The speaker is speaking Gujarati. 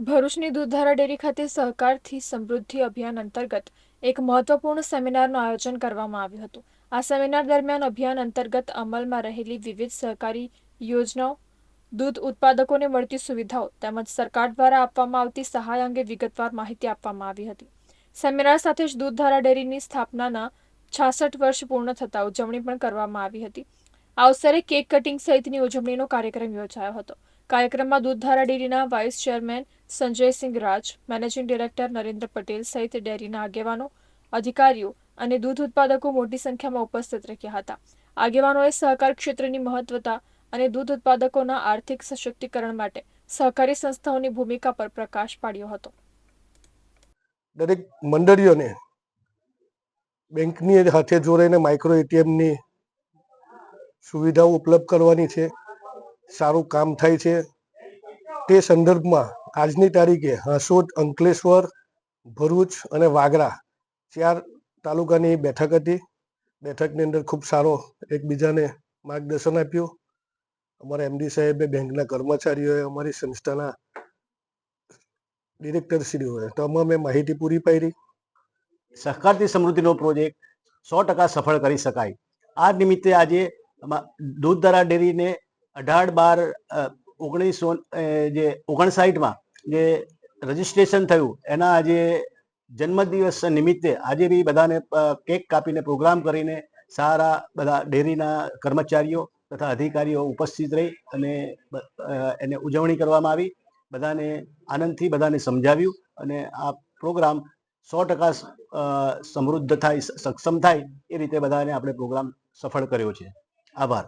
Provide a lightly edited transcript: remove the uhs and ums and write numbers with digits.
ભરૂચની દૂધધારા ડેરી ખાતે સહકારથી સમૃદ્ધિ અભિયાન અંતર્ગત એક મહત્વપૂર્ણ સેમિનારનું આયોજન કરવામાં આવ્યું હતું. આ સેમિનાર દરમિયાન અભિયાન અંતર્ગત અમલમાં રહેલી વિવિધ સહકારી યોજનાઓ, દૂધ ઉત્પાદકોને મળતી સુવિધાઓ તેમજ સરકાર દ્વારા આપવામાં આવતી સહાય અંગે વિગતવાર માહિતી આપવામાં આવી હતી. સેમિનાર સાથે જ દૂધધારા ડેરીની સ્થાપનાના 66 વર્ષ પૂર્ણ થતા ઉજવણી પણ કરવામાં આવી હતી. આ અવસરે કેક કટિંગ સહિતની ઉજવણીનો કાર્યક્રમ યોજાયો હતો. કાર્યક્રમમાં દૂધધારા ડેરીના વાઇસ ચેરમેન સંજયસિંહ રાજ, મેનેજિંગ ડિરેક્ટર નરેન્દ્ર પટેલ સહિત ડેરીના આગેવાનો, અધિકારીઓ અને દૂધ ઉત્પાદકો મોટી સંખ્યામાં ઉપસ્થિત રહ્યા હતા. આગેવાનોએ સહકાર ક્ષેત્રની મહત્વતા અને દૂધ ઉત્પાદકોના આર્થિક સશક્તિકરણ માટે સહકારી સંસ્થાઓની ભૂમિકા પર પ્રકાશ પાડ્યો હતો. દરેક મંડળીઓને બેંકની સાથે જોડાઈને માઇક્રો એટીએમની સુવિધાઓ ઉપલબ્ધ કરવાની છે. સારું કામ થાય છે. તે સંદર્ભમાં આજની તારીખે હાંસોદ, અંકલેશ્વર, ભરૂચ અને વાગરા 4 તાલુકાની બેઠક હતી. બેઠકની અંદર ખૂબ સારો એકબીજાને માર્ગદર્શન આપ્યું. અમારા એમડી સાહેબે, બેંકના કર્મચારીઓએ, અમારી સંસ્થાના ડિરેક્ટરશ્રીઓએ તમામે માહિતી પૂરી પાડી. સહકારથી સમૃદ્ધિનો પ્રોજેક્ટ 100% સફળ કરી શકાય. આ નિમિત્તે આજે દૂધધારા ડેરીને 18/12/1959માં જે રજીસ્ટ્રેશન થયું એના આજે જન્મદિવસ નિમિત્તે આજે બી બધાને કેક કાપીને પ્રોગ્રામ કરીને સારા બધા ડેરીના કર્મચારીઓ તથા અધિકારીઓ ઉપસ્થિત રહી અને એને ઉજવણી કરવામાં આવી. બધાને આનંદથી બધાને સમજાવ્યું અને આ પ્રોગ્રામ 100% સમૃદ્ધ થાય, સક્ષમ થાય એ રીતે બધાને આપણે પ્રોગ્રામ સફળ કર્યો છે. આભાર.